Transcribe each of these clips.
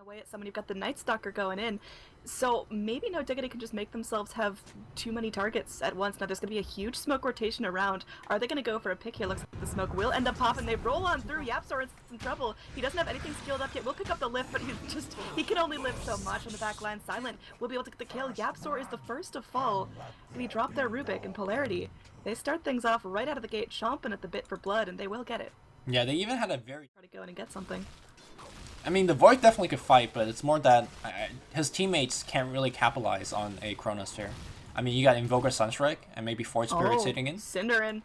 away at someone. You've got the Night Stalker going in. So maybe no Diggity can just make themselves have too many targets at once. Now there's going to be a huge smoke rotation around. Are they going to go for a pick here? Looks like the smoke will end up popping. They roll on through. YapzOr is in trouble. He doesn't have anything skilled up yet. We'll pick up the lift, but he can only live so much on the back line. Silent will be able to get the kill. YapzOr is the first to fall. And he dropped their Rubik and Polarity. They start things off right out of the gate, chomping at the bit for blood, and they will get it. Yeah, they even had a very... Try to go in and get something. I mean, the Void definitely could fight, but it's more that his teammates can't really capitalize on a Chronosphere. I mean, you got Invoker Sunstrike and maybe Forge Spirit sitting in. Cinderin.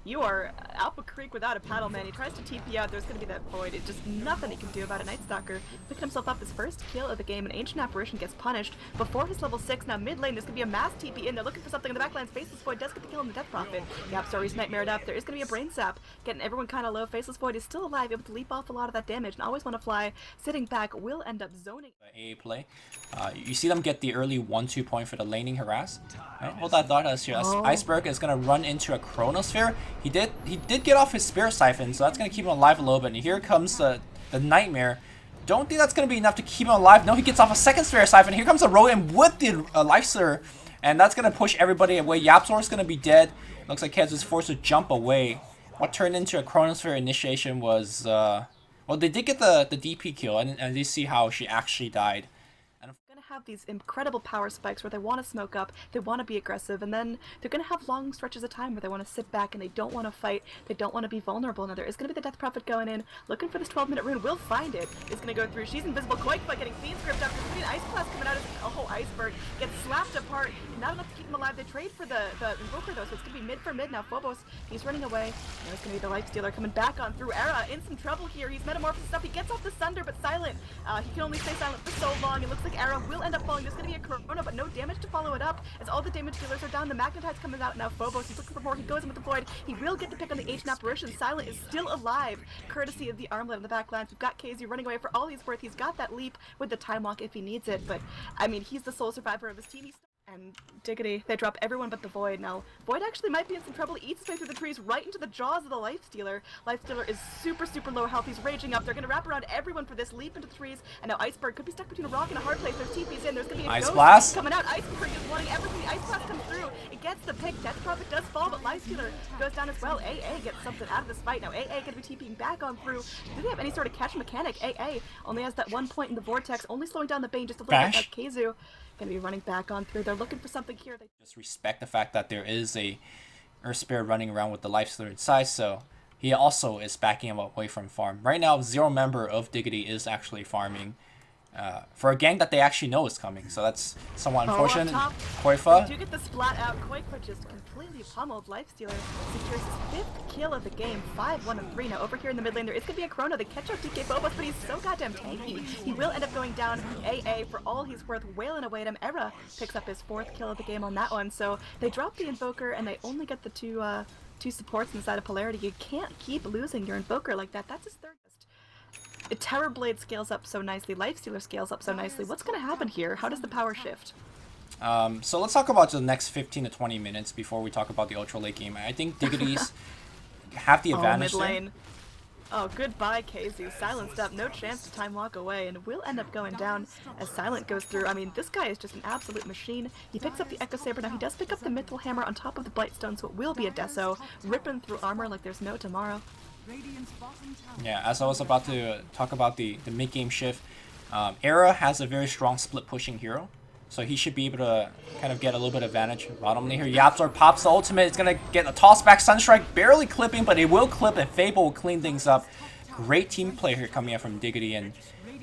You are Alpha Creek without a paddle, man. He tries to TP out. There's going to be that Void. It's just nothing he can do about it. Night Stalker picking himself up his first kill of the game, and Ancient Apparition gets punished before his level 6. Now mid lane, there's going to be a mass TP in. They're looking for something in the back line. Faceless Void does get the kill on the Death Prophet. YapzOr is nightmared up. There is going to be a Brain Sap, getting everyone kind of low. Faceless Void is still alive, able to leap off a lot of that damage, and always want to fly. Sitting back will end up zoning. AA play. You see them get the early 1-2 point for the laning harass. Right, hold that thought as here. Iceberg is going to run into a Chronosphere. He did get off his Spirit Siphon, so that's going to keep him alive a little bit. And here comes the Nightmare. Don't think that's going to be enough to keep him alive. No, he gets off a second Spirit Siphon. Here comes the Rodent with the Life Slur, and that's going to push everybody away. YapzOr is going to be dead. Looks like KheZu is forced to jump away. What turned into a Chronosphere initiation was... well, they did get the DP kill, and they see how she actually died. Have these incredible power spikes where they want to smoke up, they want to be aggressive, and then they're going to have long stretches of time where they want to sit back and they don't want to fight, they don't want to be vulnerable. Now there is going to be the Death Prophet going in, looking for this 12-minute rune. Will find it. It's going to go through. She's invisible. Quake by getting Fiend Script after an Ice Blast coming out as a whole Iceberg gets slapped apart. Not enough to keep him alive. They trade for the Invoker though, so it's going to be mid for mid now. Phobos, he's running away. Now it's going to be the Life Stealer coming back on through. Era in some trouble here. He's metamorphosed stuff. He gets off the Sunder, but Silent. He can only stay silent for so long. It looks like Era will end up falling. There's going to be a Corona, but no damage to follow it up, as all the damage dealers are down. The Magnetite's coming out now. Phobos, he's looking for more. He goes in with the Void. He will get the pick on the Ancient Apparition. Silent is still alive, courtesy of the Armlet on the back lines. We've got KheZu running away for all he's worth. He's got that leap with the Time Walk if he needs it, but, I mean, he's the sole survivor of his team. And Diggity, they drop everyone but the Void. Now, Void actually might be in some trouble. He eats his way through the trees right into the jaws of the Life Stealer. Life Stealer is super, super low health. He's raging up. They're going to wrap around everyone for this leap into the trees. And now Iceberg could be stuck between a rock and a hard place. There's TPs in. There's going to be a Ice ghost Blast coming out. Iceberg is wanting everything. Ice Blast comes through. It gets the pick. Death Prophet does fall, but Life Stealer goes down as well. AA gets something out of this fight. Now, AA going to be TPing back on through. Do they have any sort of catch mechanic? AA only has that 1 point in the Vortex, only slowing down the Bane just a little bit. Like KheZu going to be running back on through. They're looking for something here. They just respect the fact that there is a Earth Spirit running around with the Life Slur inside, so he also is backing him away from farm. Right now, 0 member of Diggity is actually farming for a gang that they actually know is coming, so that's somewhat unfortunate. Koifa. They do get the splat out. Koifa just completely pummeled. Life Stealer secures his 5th kill of the game. 5-1-3. Now over here in the mid lane, there is going to be a Chrono. They catch out DiG.KhePhobos, but he's so goddamn tanky. He will end up going down. AA, for all he's worth, wailing away at him. Era picks up his 4th kill of the game on that one. So they drop the Invoker, and they only get the two supports inside of Polarity. You can't keep losing your Invoker like that. That's his 3rd. Terrorblade scales up so nicely. Lifestealer scales up so nicely. What's going to happen here? How does the power shift? So let's talk about the next 15 to 20 minutes before we talk about the ultra late game. I think Diggity's have the advantage. Mid lane. Oh, goodbye, KheZu. Silenced up. No chance to time walk away, and will end up going down as Silent goes through. I mean, this guy is just an absolute machine. He picks up the Echo Saber. Now he does pick up the Mythril Hammer on top of the Blightstone, so it will be a Deso, ripping through armor like there's no tomorrow. Yeah, as I was about to talk about the mid-game shift, Era has a very strong split pushing hero, so he should be able to kind of get a little bit of advantage. Bottom lane here, YapzOr pops the ultimate. It's going to get a toss back Sunstrike, barely clipping, but it will clip, and Fable will clean things up. Great team play here coming out from Diggity, and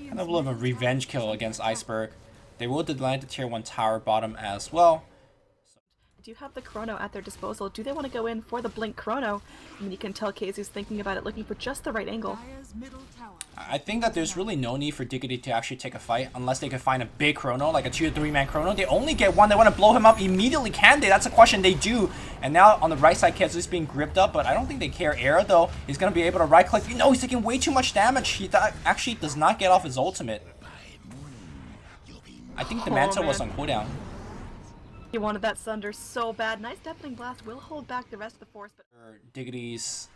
kind of a little bit of a revenge kill against Iceberg. They will land the tier 1 tower bottom as well. Do have the Chrono at their disposal. Do they want to go in for the Blink Chrono? I mean, you can tell KheZu's thinking about it, looking for just the right angle. I think that there's really no need for Diggity to actually take a fight unless they can find a big Chrono, like a 2 to 3 man Chrono. They only get one. They want to blow him up immediately. Can they? That's a question. They do. And now on the right side, KheZu's being gripped up, but I don't think they care. Era, though, is going to be able to right click. You know, he's taking way too much damage. He actually does not get off his ultimate. I think the Manta was on cooldown. He wanted that Sunder so bad. Nice Deafening Blast will hold back the rest of the force, but Diggity's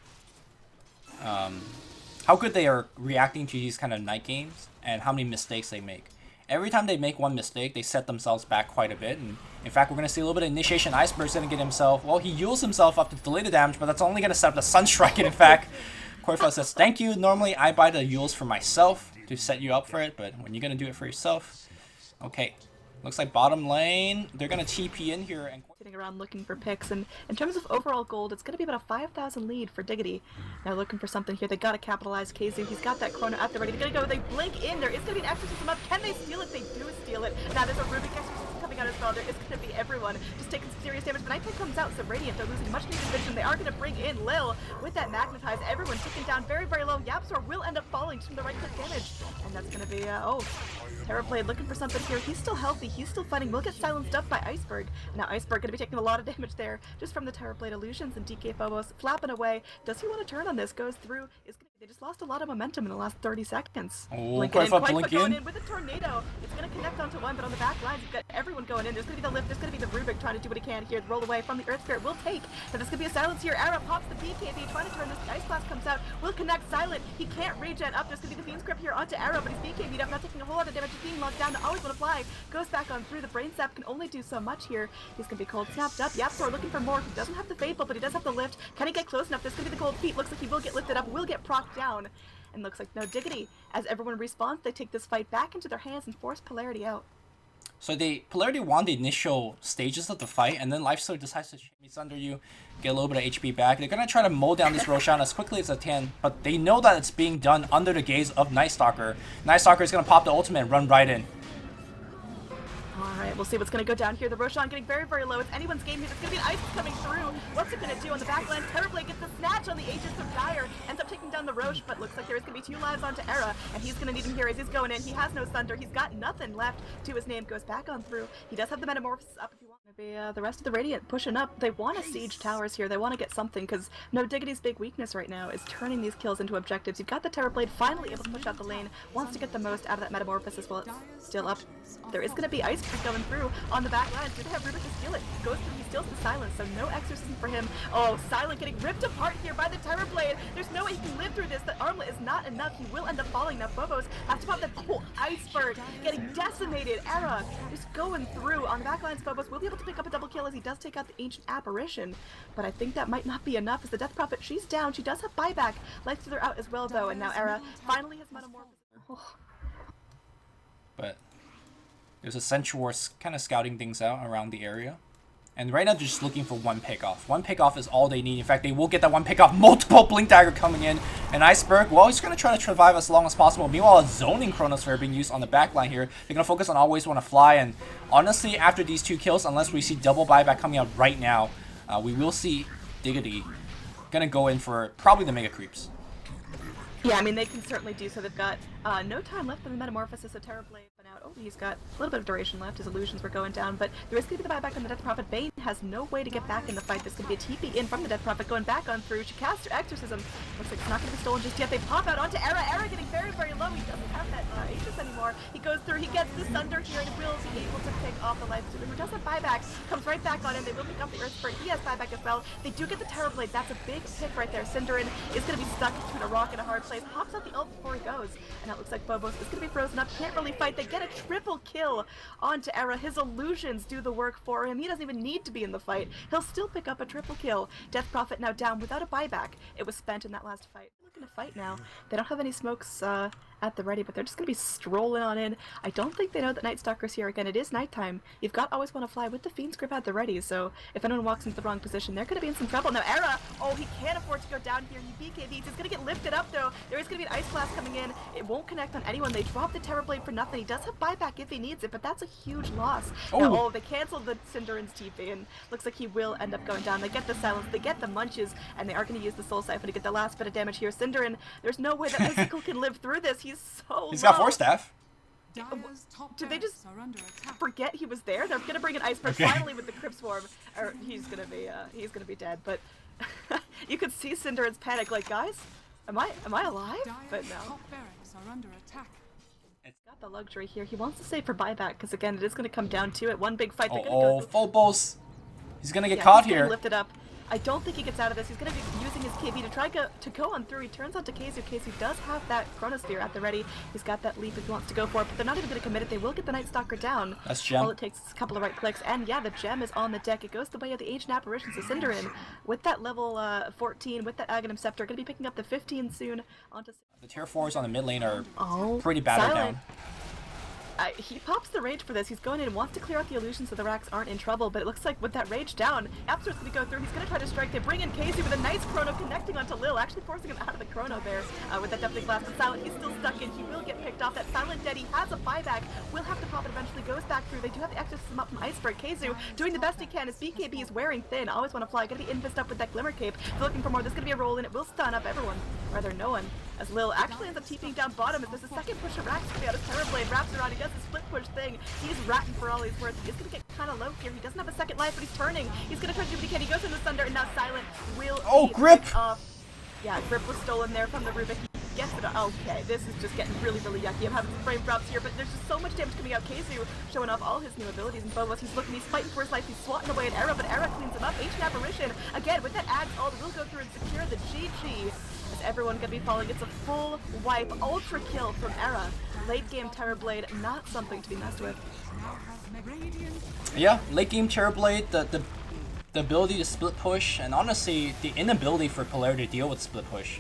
how good they are reacting to these kind of night games and how many mistakes they make. Every time they make one mistake, they set themselves back quite a bit. And in fact, we're going to see a little bit of initiation. Iceberg's going to get himself, well, he heals himself up to delay the damage, but that's only going to set up the Sunstrike. And in fact, Corfo says, thank you. Normally, I buy the Yules for myself to set you up for it, but when you're going to do it for yourself, okay. Looks like bottom lane, they're going to TP in here. And sitting around looking for picks, and in terms of overall gold, it's going to be about a 5,000 lead for Diggity. Now looking for something here, they got to capitalize. KheZu, he's got that chrono at the ready. They're going to go, they blink in, there is going to be an exorcism up. Can they steal it? They do steal it. Now there's a Rubik exorcism coming out as well. There is going to be everyone just taking some serious damage. The Night Tide comes out, so Radiant, they're losing much needed vision. They are going to bring in Lil with that magnetize. Everyone ticking down very, very low. YapzOr will end up falling from the right click damage. And that's going to be, Terrorblade looking for something here. He's still healthy. He's still fighting. Will get silenced up by Iceberg. Now Iceberg going to be taking a lot of damage there just from the Terrorblade illusions, and DiG.KhePhobos flapping away. Does he want to turn on this? Goes through. They just lost a lot of momentum in the last 30 seconds. Oh, Blinking going in with a tornado. It's going to connect onto one, but on the back lines, you've got everyone going in. There's going to be the lift. There's going to be the Rubik trying to do what he can here. Roll away from the Earth Spirit. Will take. Now there's going to be a silence here. Era pops the BKB, trying to turn this. The Ice Blast comes out. Will connect Silent. He can't regen up. There's going to be the Fiend Script here onto Era, but he's BKB'd up, not taking a whole lot of damage. He's being locked down. Always want to fly. Goes back on through. The Brain Sap can only do so much here. He's going to be cold snapped up. YapzOr looking for more. He doesn't have the Fable, but he does have the lift. Can he get close enough? There's going to be the cold feet. Looks like he will get lifted up. Will get procced down. And looks like no Diggity. As everyone respawns, they take this fight back into their hands and force Polarity out. So Polarity won the initial stages of the fight, and then Lifesteal decides to chase under you, get a little bit of HP back. They're going to try to mow down this Roshan as quickly as they can, but they know that it's being done under the gaze of Night Stalker. Night Stalker is going to pop the ultimate and run right in. Alright, we'll see what's going to go down here. The Roshan getting very, very low. It's anyone's game here. There's going to be an Ice coming through. What's it going to do on the back line? Terrorblade gets the snatch on the Aegis of Dire. Ends up taking down the Roche, but looks like there is going to be 2 lives onto Era, and he's going to need him here as he's going in. He has no Thunder. He's got nothing left to his name. Goes back on through. He does have the Metamorphosis up if you want. The rest of the Radiant pushing up. They want to siege towers here. They want to get something, because no Diggity's big weakness right now is turning these kills into objectives. You've got the Terrorblade finally able to push out the lane. Wants to get the most out of that Metamorphosis while it's still up. There is going to be Ice going through on the back line. Do they have Rubik to steal it? Goes through, he steals the Silence, so no exorcism for him. Oh, Silent getting ripped apart here by the Terrorblade. There's no way he can live through this. The armlet is not enough. He will end up falling. Now Phobos has to pop that Iceberg, getting decimated. Era just going through on the back lines. Phobos will be able to pick up a double kill as he does take out the Ancient Apparition, but I think that might not be enough as the Death Prophet, she's down. She does have buyback. Lifestealer out as well though, and now Era finally has Metamorphosis. Oh. But there's a Sensuous kind of scouting things out around the area. And right now they're just looking for one pick off. One pick off is all they need. In fact, they will get that one pick off. Multiple Blink Dagger coming in. And Iceberg, well, he's going to try to survive as long as possible. Meanwhile, a zoning Chronosphere being used on the back line here. They're going to focus on Always Want to Fly. And honestly, after these 2 kills, unless we see double buyback coming out right now, we will see Diggity going to go in for probably the Mega Creeps. Yeah, I mean, they can certainly do so. They've got no time left in the Metamorphosis of Terrorblade. Oh, he's got a little bit of duration left. His illusions were going down, but there is going to be the buyback on the Death Prophet. Bane has no way to get back in the fight. There's going to be a TP in from the Death Prophet going back on through. She casts her Exorcism. Looks like it's not going to be stolen just yet. They pop out onto Era. Era getting very, very low. He doesn't have that Aegis anymore. He goes through. He gets the Thunder here and will be able to pick off the Lifestealer, who does have buyback. Comes right back on in. They will pick up the Earth Spirit. He has buyback as well. They do get the Terrorblade. That's a big pick right there. Cinderin is going to be stuck between a rock and a hard place. Pops out the ult before he goes. And that looks like Phobos is going to be frozen up. Can't really fight. They get a triple kill onto Era. His illusions do the work for him. He doesn't even need to be in the fight. He'll still pick up a triple kill. Death Prophet now down without a buyback. It was spent in that last fight. Looking to fight now. They don't have any smokes at the ready, but they're just going to be strolling on in. I don't think they know that Night Stalker's here again. It is nighttime. You've got Always Want to Fly with the Fiend Script at the ready, so if anyone walks into the wrong position, they're going to be in some trouble. Now Era, oh, he can't afford to go down here. He BKBs. He's going to get lifted up though. There is going to be an Ice Blast coming in. It won't connect on anyone. They drop the Terrorblade for nothing. He does have buyback if he needs it, but that's a huge loss. Oh, now, they canceled the Cinderin's TP, and looks like he will end up going down. They get the Silence, they get the Munches, and they are going to use the Soul Siphon to get the last bit of damage here. Cinderin, there's no way that Mystical can live through this. He's so He's got 4 staff. Did they just forget he was there? They're gonna bring an Iceberg finally with the Crypt Swarm, or he's gonna be dead. But you could see Cinderin's panic, like, guys, am I alive? But no. It's got the luxury here. He wants to save for buyback because again, it is gonna come down to it. One big fight. Phobos. He's gonna get caught here. Lifted up. I don't think he gets out of this. He's going to be using using his KB to try to go on through. He turns on to DiG.KheZu. DiG.KheZu does have that Chronosphere at the ready. He's got that leap if he wants to go for it, but they're not even going to commit it. They will get the Night Stalker down. That's gem. All it takes is a couple of right clicks, and yeah, the gem is on the deck. It goes the way of the Ancient Apparition. So Cinderin, with that level 14, with that Aghanim Scepter, going to be picking up the 15 soon. Onto The tier 4s on the mid lane are oh, pretty battered Silent. down. He pops the rage for this. He's going in and wants to clear out the illusion so the racks aren't in trouble, but it looks like with that rage down, Absol's going to go through. He's going to try to strike. They bring in KZ with a nice chrono connecting onto Lil, actually forcing him out of the chrono there with that deafening blast. But Silent, he's still stuck in. He will get picked off. That Silent Dead, he has a buyback. Will have to pop it eventually. Goes back through. They do have the exorcism up from Iceberg. KheZu doing the best he can. His BKB is wearing thin. Always want to fly. Going to be infist up with that Glimmer Cape. If they're looking for more, there's going to be a roll in. It will stun up everyone. Rather, no one. As Lil actually ends up TPing down bottom as there's a second push of racks coming out of Terrorblade. Wraps around. He does the split push thing. He's ratting for all he's worth. He's going to get kind of low here. He doesn't have a second life, but he's turning. He's going to try to do what he can. He goes in the Thunder, and now Silent will Grip! Yeah, Grip was stolen there from the Rubik. He gets it. Okay, this is just getting really, really yucky. I'm having some frame drops here, but there's just so much damage coming out. KheZu showing off all his new abilities and Phobos. He's looking, he's fighting for his life. He's swatting away at Era, but Era cleans him up. Ancient Apparition, again, with that Ags ult, will go through and secure the GG. As everyone gonna be falling, it's a full wipe, ultra kill from Era. Late game Terrorblade, not something to be messed with. Yeah, late game Terrorblade, the ability to split push, and honestly, the inability for Polarity to deal with split push.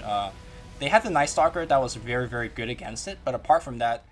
They had the Night Stalker that was very, very good against it, but apart from that,